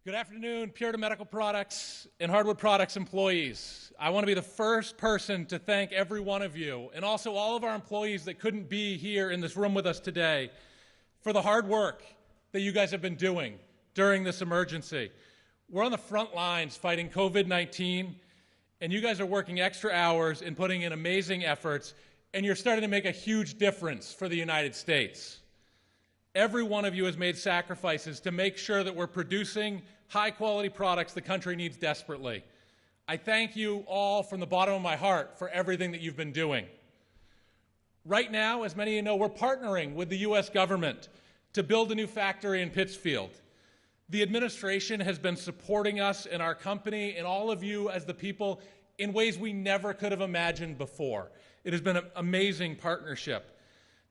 Good afternoon, Puritan Medical Products and Hardwood Products employees. I want to be the first person to thank every one of you, and also all of our employees that couldn't be here in this room with us today, for the hard work that you guys have been doing during this emergency. We're on the front lines fighting COVID-19, and you guys are working extra hours and putting in amazing efforts, and you're starting to make a huge difference for the United States. Every one of you has made sacrifices to make sure that we're producing high-quality products the country needs desperately. I thank you all from the bottom of my heart for everything that you've been doing. Right now, as many of you know, we're partnering with the U.S. government to build a new factory in Pittsfield. The administration has been supporting us and our company and all of you as the people in ways we never could have imagined before. It has been an amazing partnership.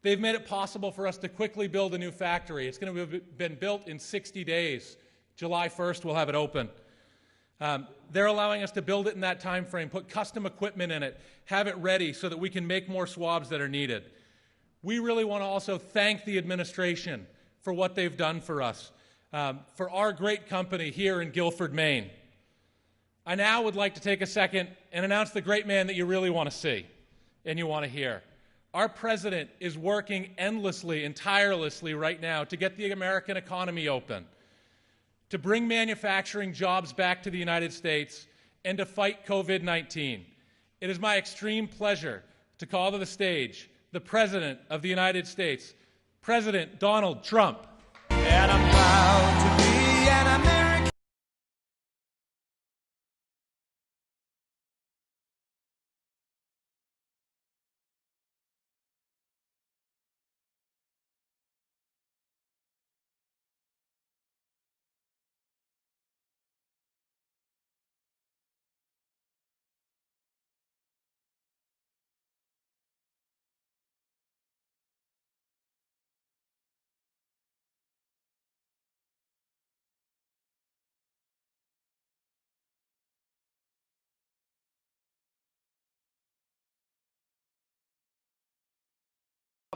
They've made it possible for us to quickly build a new factory. It's going to have been built in 60 days. July 1st, we'll have it open. They're allowing us to build it in that time frame, put custom equipment in it, have it ready so that we can make more swabs that are needed. We really want to also thank the administration for what they've done for us, for our great company here in Guilford, Maine. I now would like to take a second and announce the great man that you really want to see and you want to hear. Our president is working endlessly and tirelessly right now to get the American economy open, to bring manufacturing jobs back to the United States, and to fight COVID-19. It is my extreme pleasure to call to the stage the President of the United States, President Donald Trump. And I'm proud to be an American.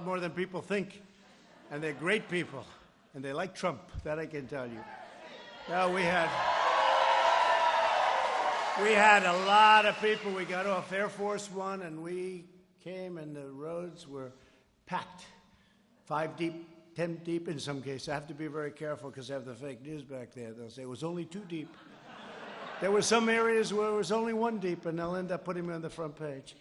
More than people think, and they're great people, and they like Trump, that I can tell you. Well, we had a lot of people. We got off Air Force One, and we came, and the roads were packed, 5 deep, 10 deep in some cases. I have to be very careful because I have the fake news back there. They'll say it was only 2 deep. There were some areas where it was only 1 deep, and they'll end up putting me on the front page.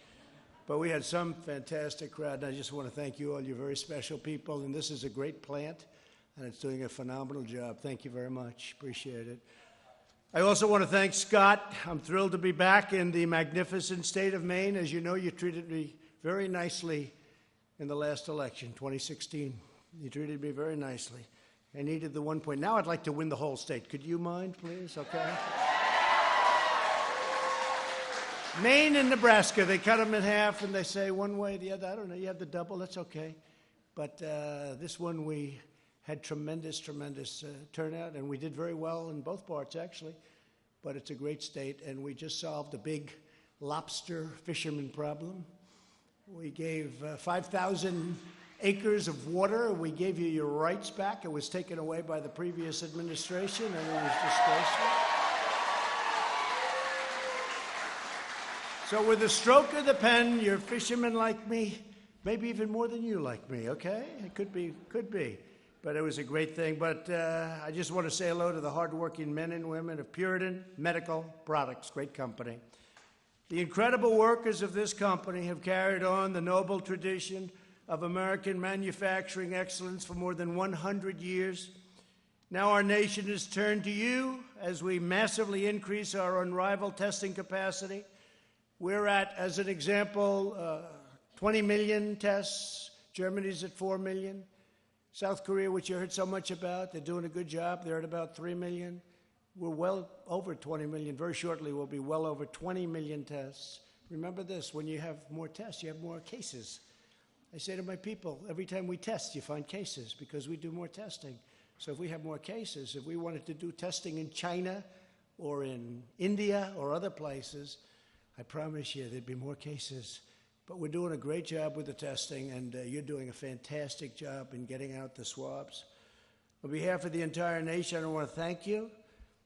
But we had some fantastic crowd, and I just want to thank you all. You're very special people, and this is a great plant, and it's doing a phenomenal job. Thank you very much. Appreciate it. I also want to thank Scott. I'm thrilled to be back in the magnificent state of Maine. As you know, you treated me very nicely in the last election, 2016. You treated me very nicely. I needed the 1 point. Now I'd like to win the whole state. Could you mind, please? Okay. Maine and Nebraska, they cut them in half and they say one way, the other. I don't know, you have the double, that's okay. But this one we had tremendous turnout, and we did very well in both parts, actually. But it's a great state, and we just solved a big lobster fisherman problem. We gave 5,000 acres of water. We gave you your rights back. It was taken away by the previous administration, and it was disgraceful. So with a stroke of the pen, you're fishermen like me, maybe even more than you like me, okay? It could be. But it was a great thing. But I just want to say hello to the hardworking men and women of Puritan Medical Products, great company. The incredible workers of this company have carried on the noble tradition of American manufacturing excellence for more than 100 years. Now our nation has turned to you as we massively increase our unrivaled testing capacity. We're at, as an example, 20 million tests. Germany's at 4 million. South Korea, which you heard so much about, they're doing a good job. They're at about 3 million. We're well over 20 million. Very shortly, we'll be well over 20 million tests. Remember this, when you have more tests, you have more cases. I say to my people, every time we test, you find cases because we do more testing. So if we have more cases, if we wanted to do testing in China or in India or other places, I promise you there'd be more cases. But we're doing a great job with the testing, and you're doing a fantastic job in getting out the swabs. On behalf of the entire nation, I want to thank you.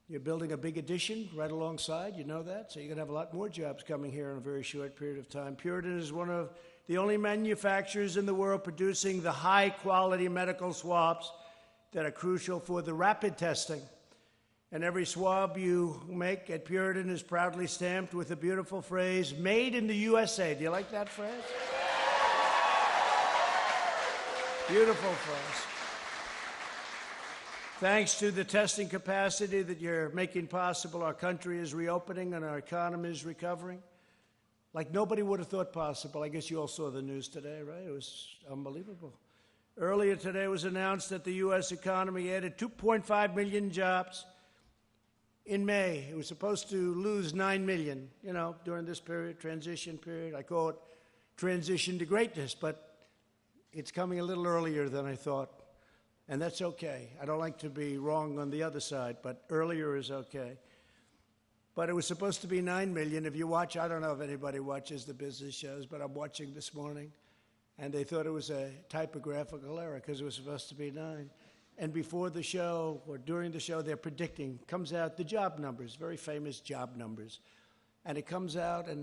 You're building a big addition right alongside, you know that? So you're going to have a lot more jobs coming here in a very short period of time. Puritan is one of the only manufacturers in the world producing the high-quality medical swabs that are crucial for the rapid testing. And every swab you make at Puritan is proudly stamped with the beautiful phrase, "Made in the USA." Do you like that phrase? Beautiful phrase. Thanks to the testing capacity that you're making possible, our country is reopening and our economy is recovering like nobody would have thought possible. I guess you all saw the news today, right? It was unbelievable. Earlier today it was announced that the U.S. economy added 2.5 million jobs in May. It was supposed to lose 9 million, during this period, transition period. I call it transition to greatness, but it's coming a little earlier than I thought. And that's okay. I don't like to be wrong on the other side, but earlier is okay. But it was supposed to be 9 million. If you watch, I don't know if anybody watches the business shows, but I'm watching this morning, and they thought it was a typographical error because it was supposed to be 9. And before the show, or during the show, they're predicting, comes out the job numbers, very famous job numbers. And it comes out at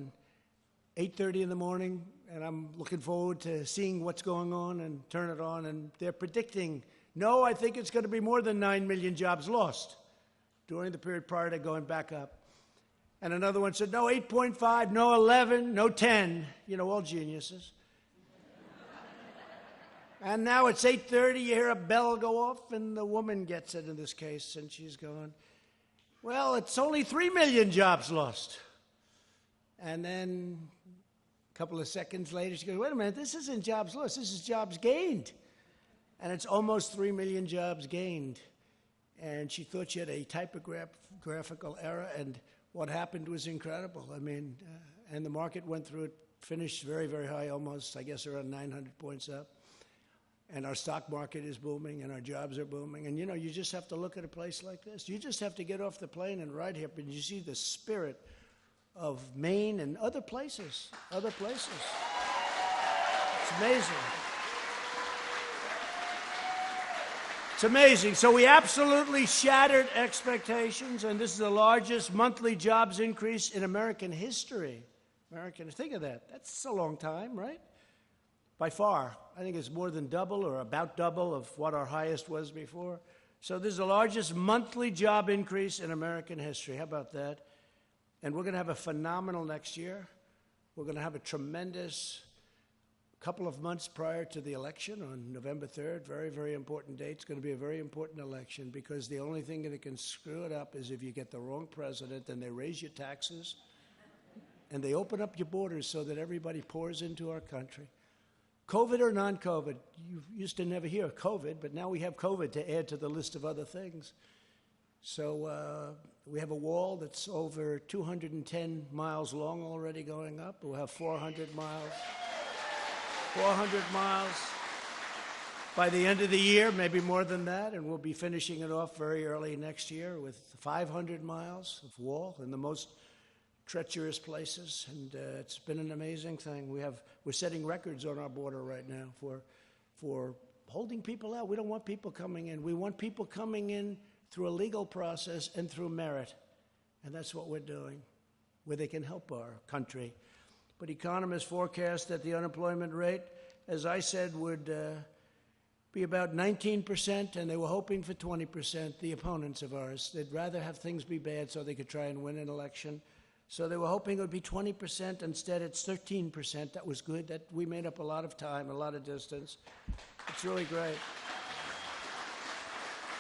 8:30 in the morning, and I'm looking forward to seeing what's going on and turn it on, and they're predicting, no, I think it's going to be more than 9 million jobs lost during the period prior to going back up. And another one said, no, 8.5, no 11, no 10, all geniuses. And now it's 8:30, you hear a bell go off, and the woman gets it in this case, and she's going, well, it's only 3 million jobs lost. And then a couple of seconds later, she goes, wait a minute, this isn't jobs lost, this is jobs gained. And it's almost 3 million jobs gained. And she thought she had a typographical error, and what happened was incredible. And the market went through it, finished very, very high, almost, I guess, around 900 points up. And our stock market is booming, and our jobs are booming. And, you just have to look at a place like this. You just have to get off the plane and ride here, and you see the spirit of Maine and other places. It's amazing. It's amazing. So we absolutely shattered expectations, and this is the largest monthly jobs increase in American history. Think of that. That's a long time, right? By far. I think it's more than double or about double of what our highest was before. So this is the largest monthly job increase in American history. How about that? And we're going to have a phenomenal next year. We're going to have a tremendous couple of months prior to the election on November 3rd. Very, very important date. It's going to be a very important election because the only thing that can screw it up is if you get the wrong president and they raise your taxes and they open up your borders so that everybody pours into our country. COVID or non-COVID, you used to never hear of COVID, but now we have COVID to add to the list of other things. So we have a wall that's over 210 miles long already going up. We'll have 400 miles. 400 miles by the end of the year, maybe more than that, and we'll be finishing it off very early next year with 500 miles of wall in the most treacherous places, and it's been an amazing thing. We're setting records on our border right now for holding people out. We don't want people coming in. We want people coming in through a legal process and through merit, and that's what we're doing, where they can help our country. But economists forecast that the unemployment rate, as I said, would be about 19%, and they were hoping for 20%, the opponents of ours. They'd rather have things be bad so they could try and win an election. So they were hoping it would be 20%. Instead, it's 13%. That was good. That we made up a lot of time, a lot of distance. It's really great.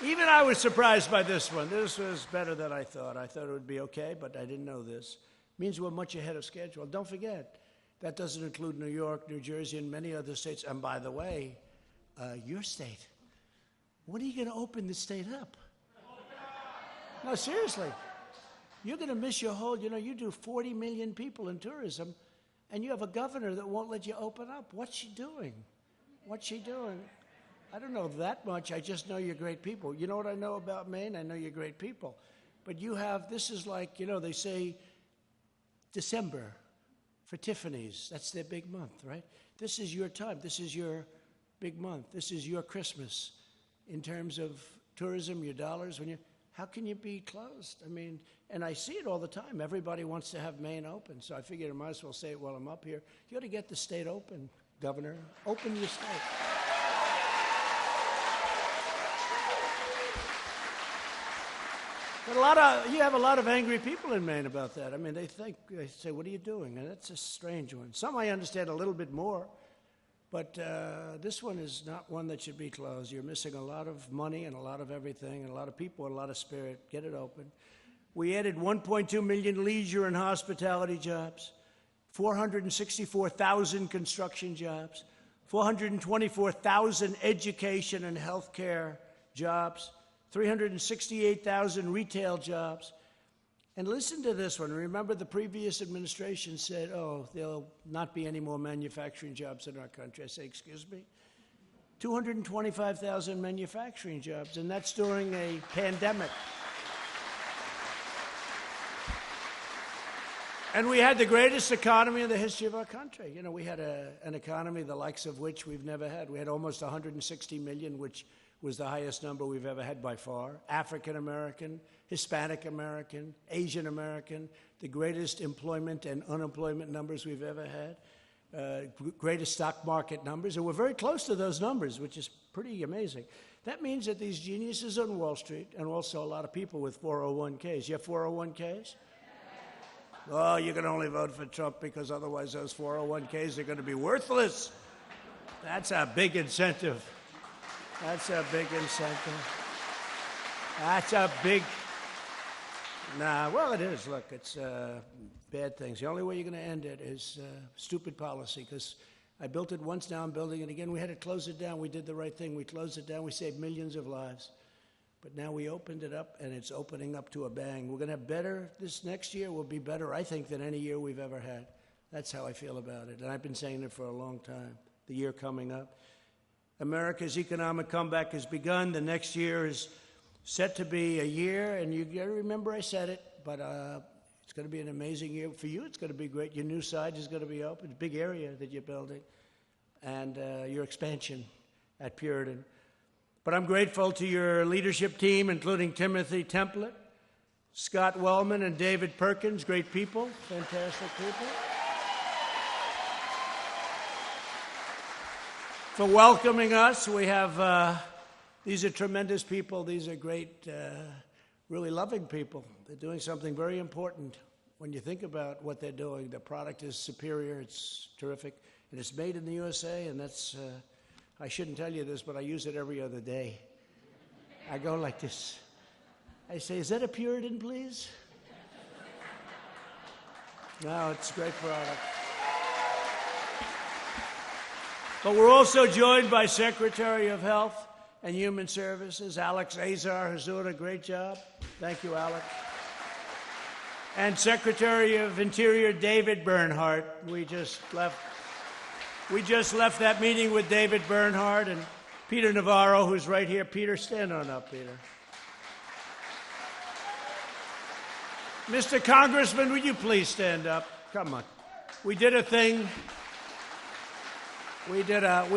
Even I was surprised by this one. This was better than I thought. I thought it would be okay, but I didn't know this. It means we're much ahead of schedule. Don't forget, that doesn't include New York, New Jersey, and many other states. And by the way, your state. When are you going to open the state up? No, seriously. You're going to miss your whole, you do 40 million people in tourism, and you have a governor that won't let you open up. What's she doing? What's she doing? I don't know that much. I just know you're great people. You know what I know about Maine? I know you're great people. But you have, this is like, they say December for Tiffany's. That's their big month, right? This is your time. This is your big month. This is your Christmas in terms of tourism, your dollars. How can you be closed? I mean, and I see it all the time. Everybody wants to have Maine open, so I figured I might as well say it while I'm up here. You ought to get the state open, Governor. Open your state. But you have a lot of angry people in Maine about that. I mean, they say, what are you doing? And that's a strange one. Some I understand a little bit more, but this one is not one that should be closed. You're missing a lot of money and a lot of everything and a lot of people and a lot of spirit. Get it open. We added 1.2 million leisure and hospitality jobs, 464,000 construction jobs, 424,000 education and healthcare jobs, 368,000 retail jobs. And listen to this one. Remember, the previous administration said, oh, there'll not be any more manufacturing jobs in our country. I say, excuse me? 225,000 manufacturing jobs, and that's during a pandemic. And we had the greatest economy in the history of our country. You know, we had an economy the likes of which we've never had. We had almost 160 million, which was the highest number we've ever had by far. African American, Hispanic American, Asian American, the greatest employment and unemployment numbers we've ever had, greatest stock market numbers, and we're very close to those numbers, which is pretty amazing. That means that these geniuses on Wall Street, and also a lot of people with 401ks, you have 401ks? Oh, you can only vote for Trump because otherwise those 401ks are going to be worthless. That's a big incentive. That's a big incentive. That's a big... Nah, well, it is. Look, it's bad things. The only way you're going to end it is stupid policy, because I built it once, now I'm building it again. We had to close it down. We did the right thing. We closed it down. We saved millions of lives. But now we opened it up, and it's opening up to a bang. We're going to have better. This next year will be better, I think, than any year we've ever had. That's how I feel about it. And I've been saying it for a long time, the year coming up. America's economic comeback has begun. The next year is set to be a year, and you got to remember I said it, but it's going to be an amazing year. For you, it's going to be great. Your new site is going to be open. It's a big area that you're building, and your expansion at Puritan. But I'm grateful to your leadership team, including Timothy Templet, Scott Wellman, and David Perkins. Great people, fantastic people. For welcoming us. We have, these are tremendous people. These are great, really loving people. They're doing something very important. When you think about what they're doing, the product is superior, it's terrific, and it's made in the USA, and that's, I shouldn't tell you this, but I use it every other day. I go like this. I say, is that a Puritan, please? No, it's a great product. But we're also joined by Secretary of Health and Human Services, Alex Azar, who's doing a great job. Thank you, Alex. And Secretary of Interior, David Bernhardt. We just left that meeting with David Bernhardt and Peter Navarro, who's right here. Peter, stand on up, Peter. Mr. Congressman, would you please stand up? Come on. We did a thing. We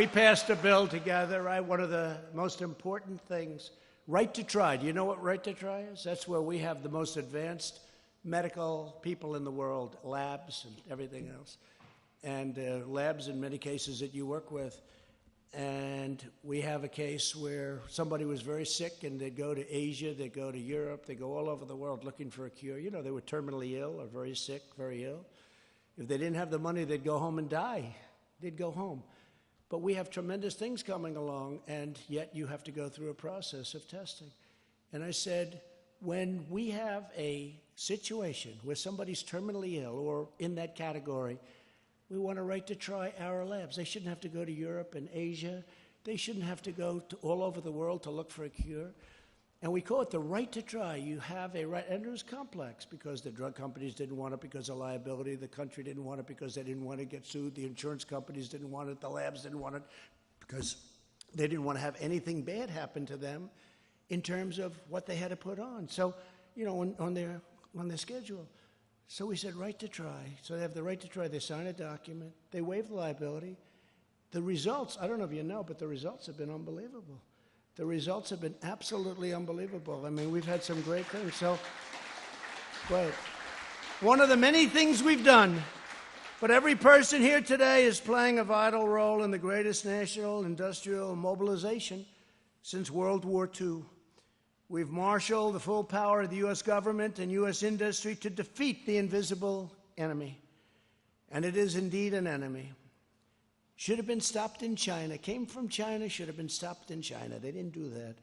passed a bill together, right? One of the most important things, right to try. Do you know what right to try is? That's where we have the most advanced medical people in the world, labs and everything else, and labs in many cases that you work with. And we have a case where somebody was very sick, and they'd go to Asia, they'd go to Europe, they go all over the world looking for a cure. You know, they were terminally ill or very sick, very ill. If they didn't have the money, they'd go home and die. They'd go home. But we have tremendous things coming along, and yet you have to go through a process of testing. And I said, when we have a situation where somebody's terminally ill or in that category, we want a right to try our labs. They shouldn't have to go to Europe and Asia. They shouldn't have to go to all over the world to look for a cure. And we call it the right to try. You have a right, and it was complex because the drug companies didn't want it because of liability. The country didn't want it because they didn't want to get sued. The insurance companies didn't want it. The labs didn't want it because they didn't want to have anything bad happen to them in terms of what they had to put on. So, you know, on their schedule. So we said right to try. So they have the right to try. They sign a document. They waive the liability. The results, I don't know if you know, but the results have been unbelievable. The results have been absolutely unbelievable. I mean, we've had some great things. So, great. One of the many things we've done, but every person here today is playing a vital role in the greatest national industrial mobilization since World War II. We've marshaled the full power of the U.S. government and U.S. industry to defeat the invisible enemy. And it is indeed an enemy. Should have been stopped in China. Came from China, should have been stopped in China. They didn't do that.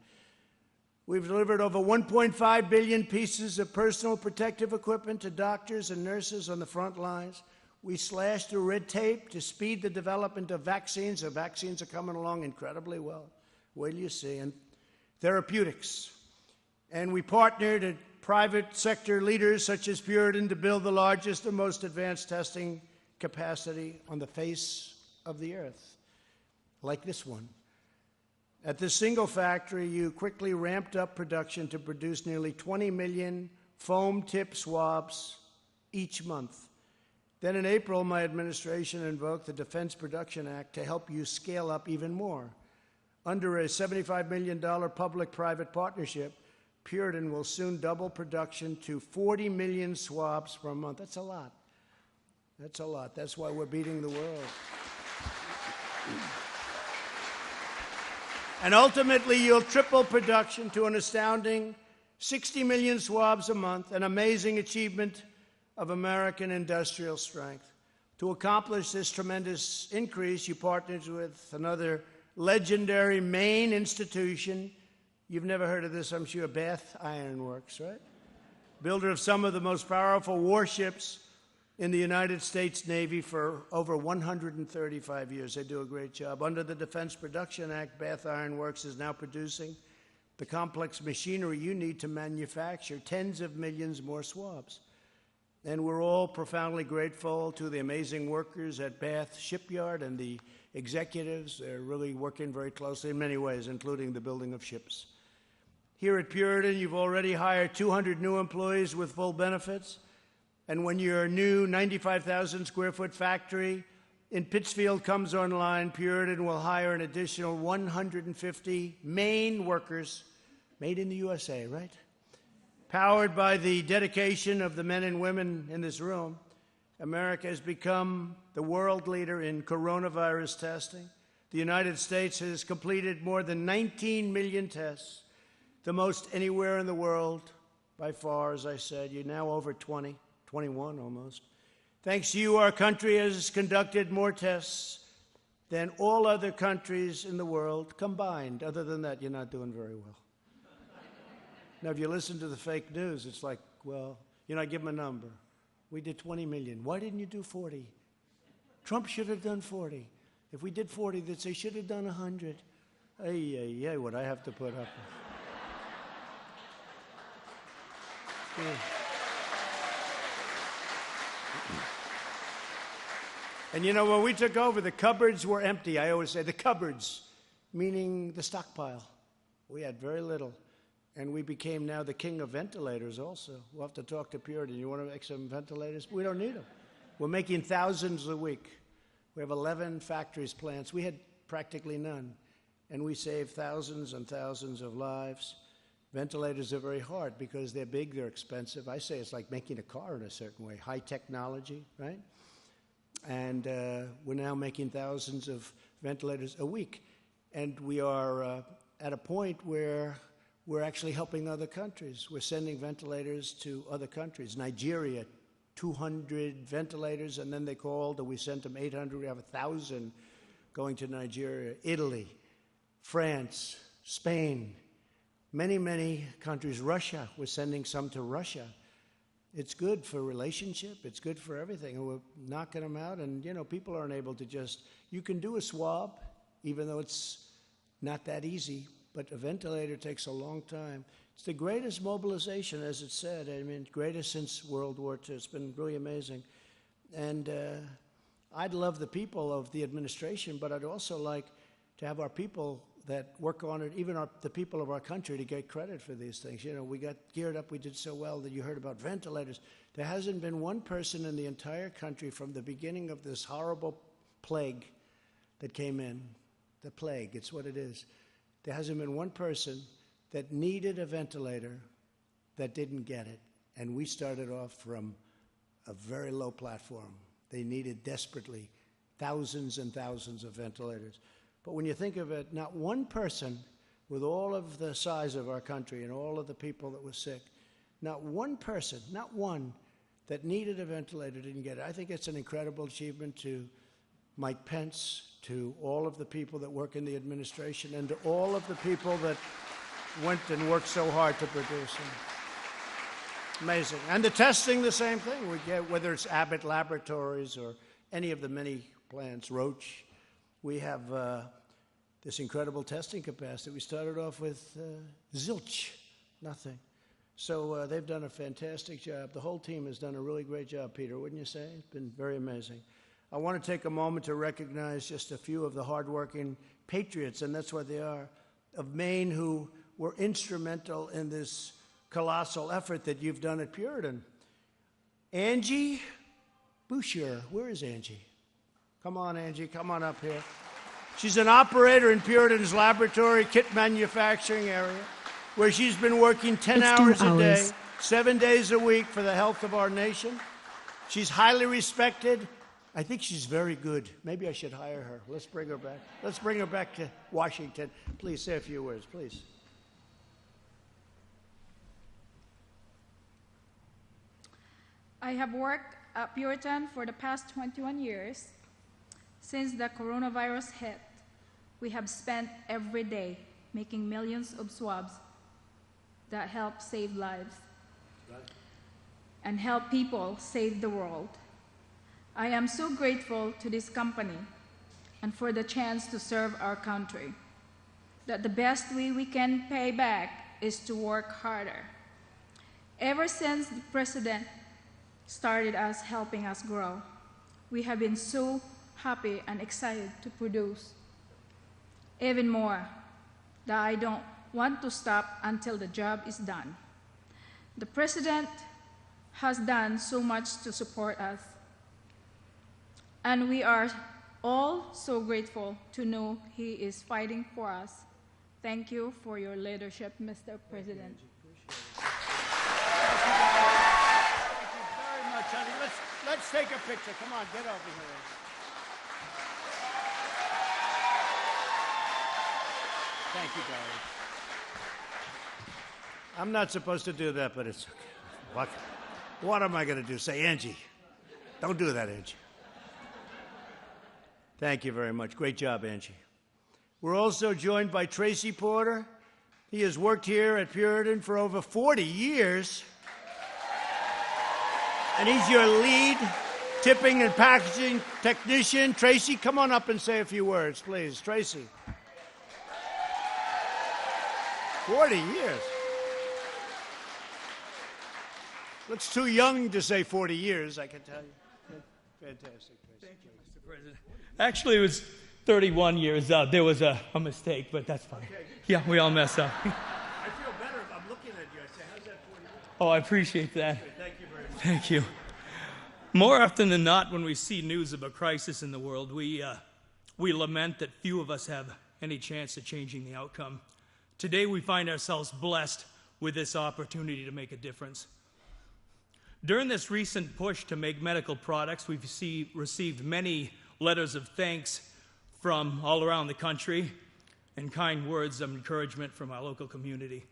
We've delivered over 1.5 billion pieces of personal protective equipment to doctors and nurses on the front lines. We slashed through red tape to speed the development of vaccines. The vaccines are coming along incredibly well. Wait till you see. And therapeutics. And we partnered with private sector leaders such as Puritan to build the largest and most advanced testing capacity on the face of the earth, like this one. At this single factory, you quickly ramped up production to produce nearly 20 million foam tip swabs each month. Then in April, my administration invoked the Defense Production Act to help you scale up even more. Under a $75 million public-private partnership, Puritan will soon double production to 40 million swabs per month. That's a lot. That's a lot. That's why we're beating the world. And ultimately, you'll triple production to an astounding 60 million swabs a month, an amazing achievement of American industrial strength. To accomplish this tremendous increase, you partnered with another legendary Maine institution. You've never heard of this, I'm sure, Bath Iron Works, right? Builder of some of the most powerful warships in the United States Navy for over 135 years. They do a great job. Under the Defense Production Act, Bath Iron Works is now producing the complex machinery you need to manufacture tens of millions more swabs. And we're all profoundly grateful to the amazing workers at Bath Shipyard and the executives. They're really working very closely in many ways, including the building of ships. Here at Puritan, you've already hired 200 new employees with full benefits. And when your new 95,000 square foot factory in Pittsfield comes online, Puritan will hire an additional 150 Maine workers, made in the USA, right? Powered by the dedication of the men and women in this room, America has become the world leader in coronavirus testing. The United States has completed more than 19 million tests, the most anywhere in the world by far, as I said. You're now over 20. 21 almost. Thanks to you, our country has conducted more tests than all other countries in the world combined. Other than that, you're not doing very well. Now, if you listen to the fake news, it's like, well, I give them a number. We did 20 million. Why didn't you do 40? Trump should have done 40. If we did 40, they'd say, should have done 100. Hey, what I have to put up with. Yeah. And when we took over, the cupboards were empty. I always say the cupboards, meaning the stockpile. We had very little. And we became now the king of ventilators also. We'll have to talk to Puritan. You want to make some ventilators? We don't need them. We're making thousands a week. We have 11 factories, plants. We had practically none. And we saved thousands and thousands of lives. Ventilators are very hard because they're big, they're expensive. I say it's like making a car in a certain way. High technology, right? And we're now making thousands of ventilators a week. And we are at a point where we're actually helping other countries. We're sending ventilators to other countries. Nigeria, 200 ventilators, and then they called, and we sent them 800. We have 1,000 going to Nigeria. Italy, France, Spain, many, many countries. Russia, we're sending some to Russia. It's good for relationship. It's good for everything. And we're knocking them out. And, people aren't able to just, you can do a swab, even though it's not that easy, but a ventilator takes a long time. It's the greatest mobilization, as it said. I mean, greatest since World War II. It's been really amazing. And I'd love the people of the administration, but I'd also like to have our people that work on it, even the people of our country, to get credit for these things. We got geared up. We did so well that you heard about ventilators. There hasn't been one person in the entire country from the beginning of this horrible plague that came in. The plague, it's what it is. There hasn't been one person that needed a ventilator that didn't get it. And we started off from a very low platform. They needed desperately thousands and thousands of ventilators. But when you think of it, not one person, with all of the size of our country and all of the people that were sick, not one person, not one, that needed a ventilator didn't get it. I think it's an incredible achievement to Mike Pence, to all of the people that work in the administration, and to all of the people that went and worked so hard to produce them. Amazing. And the testing, the same thing. We get, whether it's Abbott Laboratories or any of the many plants, Roche, we have this incredible testing capacity. We started off with zilch, nothing. So they've done a fantastic job. The whole team has done a really great job, Peter, wouldn't you say? It's been very amazing. I want to take a moment to recognize just a few of the hardworking patriots, and that's what they are, of Maine, who were instrumental in this colossal effort that you've done at Puritan. Angie Boucher, where is Angie? Come on, Angie, come on up here. She's an operator in Puritan's laboratory, kit manufacturing area, where she's been working 10 hours a day, 7 days a week for the health of our nation. She's highly respected. I think she's very good. Maybe I should hire her. Let's bring her back. Let's bring her back to Washington. Please say a few words, please. I have worked at Puritan for the past 21 years. Since the coronavirus hit, we have spent every day making millions of swabs that help save lives and help people save the world. I am so grateful to this company and for the chance to serve our country, that the best way we can pay back is to work harder. Ever since the President started us helping us grow, we have been so happy and excited to produce even more, that I don't want to stop until the job is done. The President has done so much to support us, and we are all so grateful to know he is fighting for us. Thank you for your leadership, Mr. President. Very much, honey. Let's take a picture. Come on, get over here. Thank you, darling. I'm not supposed to do that, but it's okay. What am I going to do? Say, Angie. Don't do that, Angie. Thank you very much. Great job, Angie. We're also joined by Tracy Porter. He has worked here at Puritan for over 40 years. And he's your lead tipping and packaging technician. Tracy, come on up and say a few words, please. Tracy. 40 years. Looks too young to say 40 years, I can tell you. Fantastic, Tracy. Thank you, Mr. President. Actually, it was 31 years. There was a mistake, but that's fine. Okay. Yeah, we all mess up. I feel better if I'm looking at you. I say, how's that 40 years? Oh, I appreciate that. Okay, thank you very much. Thank you. More often than not, when we see news of a crisis in the world, we lament that few of us have any chance of changing the outcome. Today, we find ourselves blessed with this opportunity to make a difference. During this recent push to make medical products, we've received many letters of thanks from all around the country and kind words of encouragement from our local community.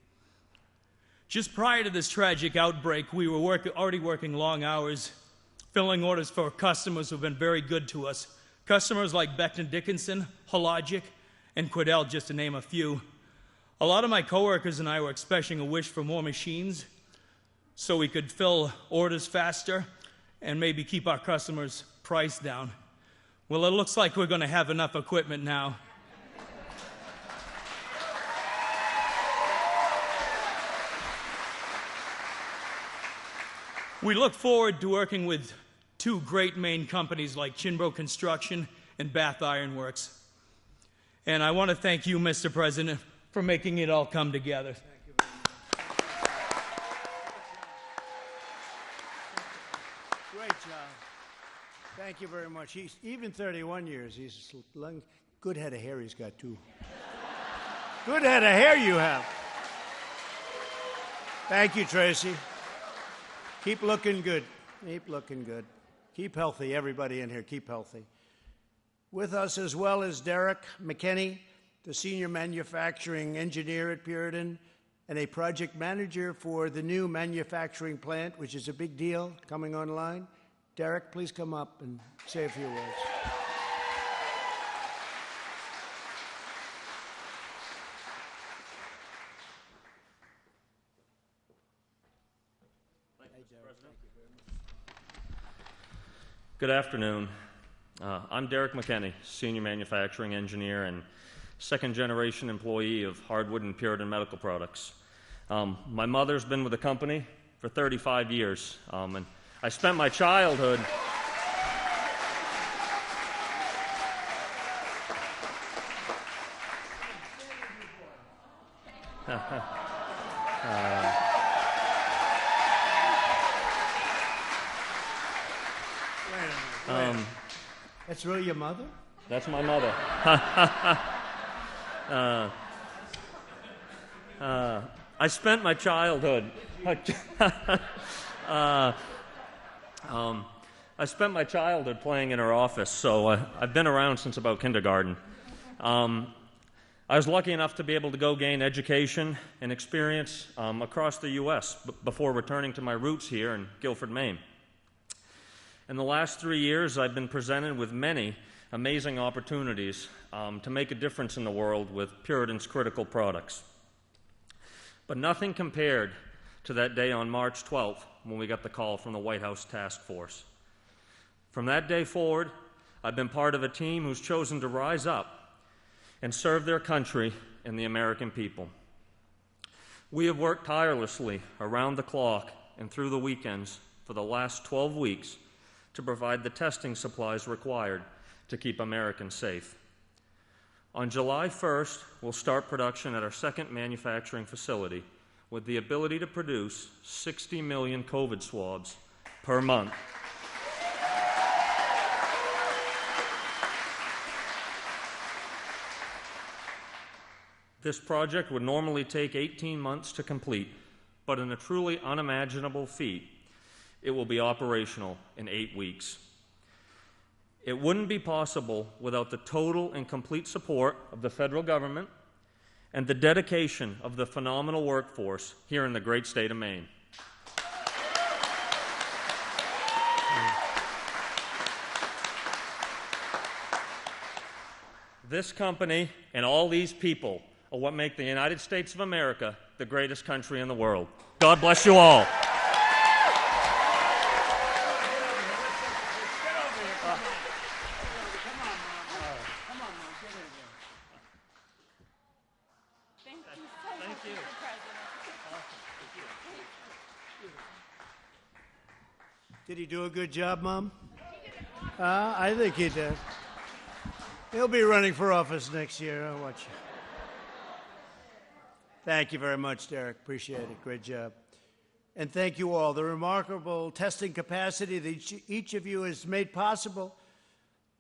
Just prior to this tragic outbreak, we were already working long hours, filling orders for customers who've been very good to us. Customers like Becton Dickinson, Hologic, and Quidel, just to name a few. A lot of my coworkers and I were expressing a wish for more machines so we could fill orders faster and maybe keep our customers' price down. Well, it looks like we're going to have enough equipment now. We look forward to working with two great Maine companies like Chinbro Construction and Bath Iron Works. And I want to thank you, Mr. President, for making it all come together. Great job. Thank you very much. He's even 31 years. He's a good head of hair he's got, too. Good head of hair you have. Thank you, Tracy. Keep looking good. Keep looking good. Keep healthy, everybody in here. Keep healthy. With us as well as Derek McKinney, the senior manufacturing engineer at Puritan and a project manager for the new manufacturing plant, which is a big deal coming online. Derek, please come up and say a few words. Good afternoon. I'm Derek McKinney, Senior Manufacturing Engineer and second-generation employee of Hardwood and Puritan Medical Products. My mother's been with the company for 35 years, and I spent my childhood That's really your mother? That's my mother. I spent my childhood. I spent my childhood playing in her office, so I've been around since about kindergarten. I was lucky enough to be able to go gain education and experience across the U.S. Before returning to my roots here in Guilford, Maine. In the last 3 years, I've been presented with many amazing opportunities to make a difference in the world with Puritan's critical products. But nothing compared to that day on March 12th when we got the call from the White House Task Force. From that day forward, I've been part of a team who's chosen to rise up and serve their country and the American people. We have worked tirelessly around the clock and through the weekends for the last 12 weeks to provide the testing supplies required to keep Americans safe. On July 1st, we'll start production at our second manufacturing facility with the ability to produce 60 million COVID swabs per month. This project would normally take 18 months to complete, but in a truly unimaginable feat, it will be operational in 8 weeks. It wouldn't be possible without the total and complete support of the federal government and the dedication of the phenomenal workforce here in the great state of Maine. This company and all these people are what make the United States of America the greatest country in the world. God bless you all. Did he do a good job, Mom? I think he did. He'll be running for office next year. I'll watch you. Thank you very much, Derek. Appreciate it. Great job. And thank you all. The remarkable testing capacity that each of you has made possible,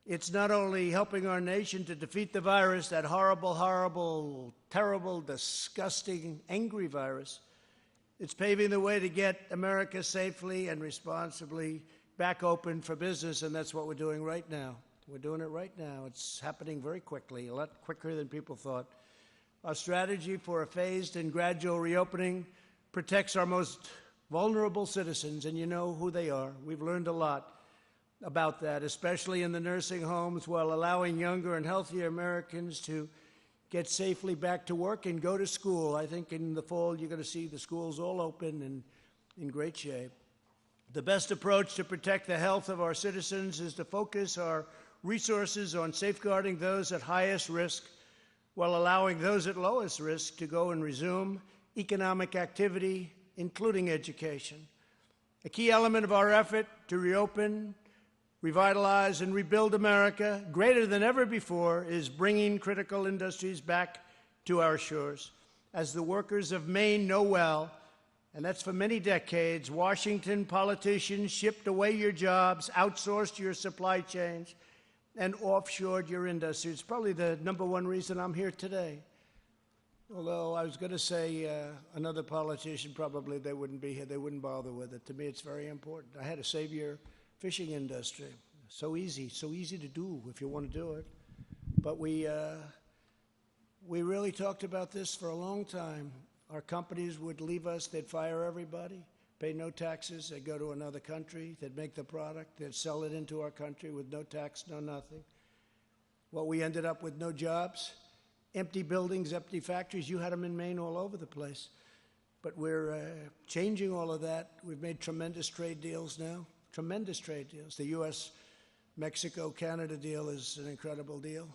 it's not only helping our nation to defeat the virus, that horrible, horrible, terrible, disgusting, angry virus, it's paving the way to get America safely and responsibly back open for business, and that's what we're doing right now. We're doing it right now. It's happening very quickly, a lot quicker than people thought. Our strategy for a phased and gradual reopening protects our most vulnerable citizens, and you know who they are. We've learned a lot about that, especially in the nursing homes, while allowing younger and healthier Americans to get safely back to work and go to school. I think in the fall you're going to see the schools all open and in great shape. The best approach to protect the health of our citizens is to focus our resources on safeguarding those at highest risk while allowing those at lowest risk to go and resume economic activity, including education. A key element of our effort to reopen, revitalize, and rebuild America, greater than ever before, is bringing critical industries back to our shores. As the workers of Maine know well, and that's for many decades, Washington politicians shipped away your jobs, outsourced your supply chains, and offshored your industry. It's probably the #1 reason I'm here today. Although I was going to say another politician, probably they wouldn't be here. They wouldn't bother with it. To me, it's very important. I had to save your fishing industry. So easy to do if you want to do it. But we really talked about this for a long time. Our companies would leave us. They'd fire everybody, pay no taxes. They'd go to another country. They'd make the product. They'd sell it into our country with no tax, no nothing. Well, we ended up with no jobs. Empty buildings, empty factories. You had them in Maine all over the place. But we're changing all of that. We've made tremendous trade deals now, tremendous trade deals. The U.S., Mexico, Canada deal is an incredible deal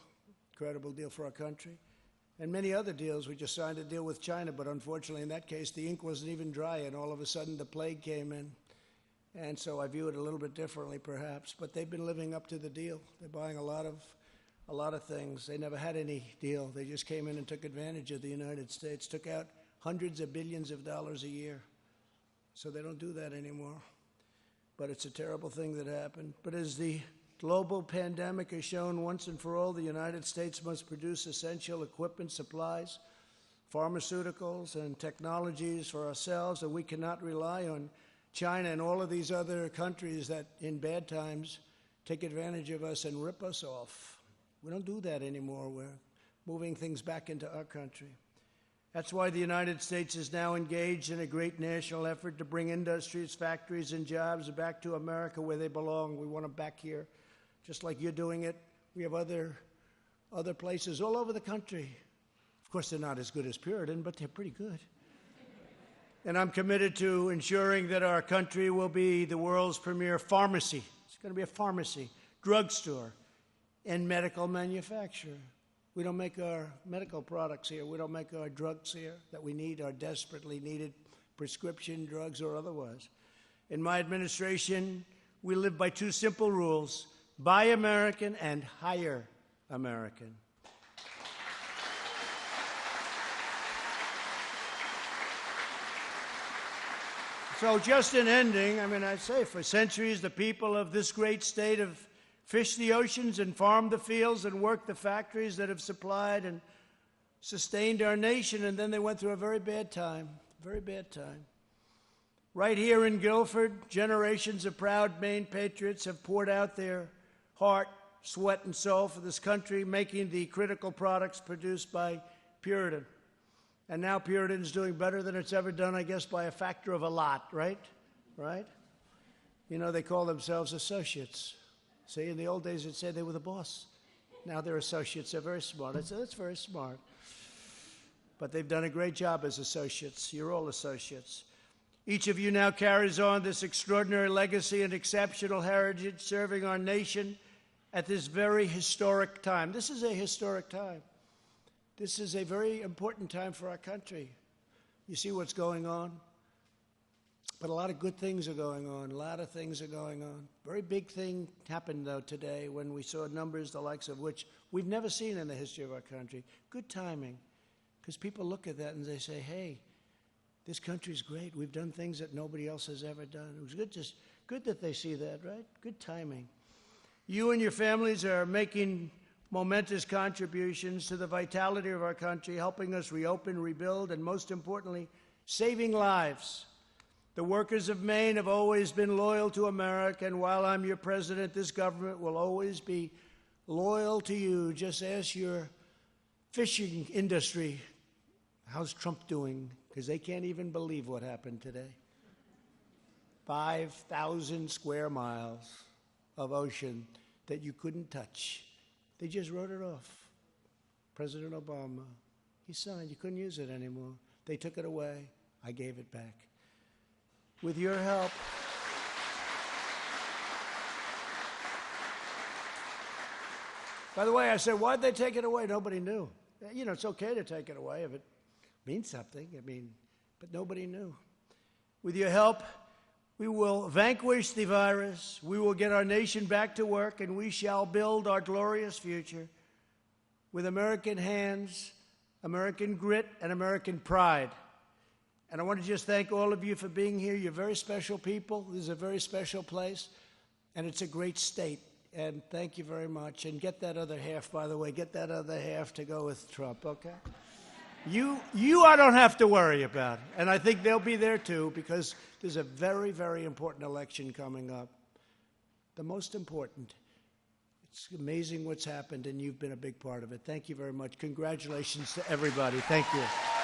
for our country. And many other deals. We just signed a deal with China, but unfortunately in that case, the ink wasn't even dry, and all of a sudden the plague came in. And so I view it a little bit differently, perhaps. But they've been living up to the deal. They're buying a lot of things. They never had any deal. They just came in and took advantage of the United States, took out hundreds of billions of dollars a year. So they don't do that anymore. But it's a terrible thing that happened. But as the global pandemic has shown once and for all, the United States must produce essential equipment, supplies, pharmaceuticals, and technologies for ourselves, and we cannot rely on China and all of these other countries that in bad times take advantage of us and rip us off. We don't do that anymore. We're moving things back into our country. That's why the United States is now engaged in a great national effort to bring industries, factories, and jobs back to America where they belong. We want them back here, just like you're doing it. We have other places all over the country. Of course, they're not as good as Puritan, but they're pretty good. And I'm committed to ensuring that our country will be the world's premier pharmacy. It's going to be a pharmacy, drugstore, and medical manufacturer. We don't make our medical products here. We don't make our drugs here that we need, our desperately needed prescription drugs or otherwise. In my administration, we live by two simple rules: buy American and hire American. So just in ending, I'd say for centuries the people of this great state have fished the oceans and farmed the fields and worked the factories that have supplied and sustained our nation, and then they went through a very bad time. Right here in Guilford, generations of proud Maine patriots have poured out their heart, sweat, and soul for this country, making the critical products produced by Puritan. And now Puritan's doing better than it's ever done, I guess, by a factor of a lot, right? Right? You know, they call themselves associates. See, in the old days, it'd say they were the boss. Now they're associates. They're very smart. I'd say that's very smart. But they've done a great job as associates. You're all associates. Each of you now carries on this extraordinary legacy and exceptional heritage, serving our nation at this very historic time. This is a historic time. This is a very important time for our country. You see what's going on? But a lot of good things are going on. A lot of things are going on. Very big thing happened, though, today when we saw numbers the likes of which we've never seen in the history of our country. Good timing, because people look at that and they say, hey, this country's great. We've done things that nobody else has ever done. It was good that they see that, right? Good timing. You and your families are making momentous contributions to the vitality of our country, helping us reopen, rebuild, and most importantly, saving lives. The workers of Maine have always been loyal to America, and while I'm your president, this government will always be loyal to you. Just ask your fishing industry, how's Trump doing? Because they can't even believe what happened today. 5,000 square miles of ocean that you couldn't touch. They just wrote it off. President Obama, he signed. You couldn't use it anymore. They took it away. I gave it back. With your help, by the way, I said, why'd they take it away? Nobody knew. You know, it's okay to take it away if it means something. But nobody knew. With your help, we will vanquish the virus. We will get our nation back to work, and we shall build our glorious future with American hands, American grit, and American pride. And I want to just thank all of you for being here. You're very special people. This is a very special place, and it's a great state. And thank you very much. And get that other half, by the way. Get that other half to go with Trump, okay? You I don't have to worry about. And I think they'll be there too, because there's a very, very important election coming up. The most important. It's amazing what's happened, and you've been a big part of it. Thank you very much. Congratulations to everybody. Thank you.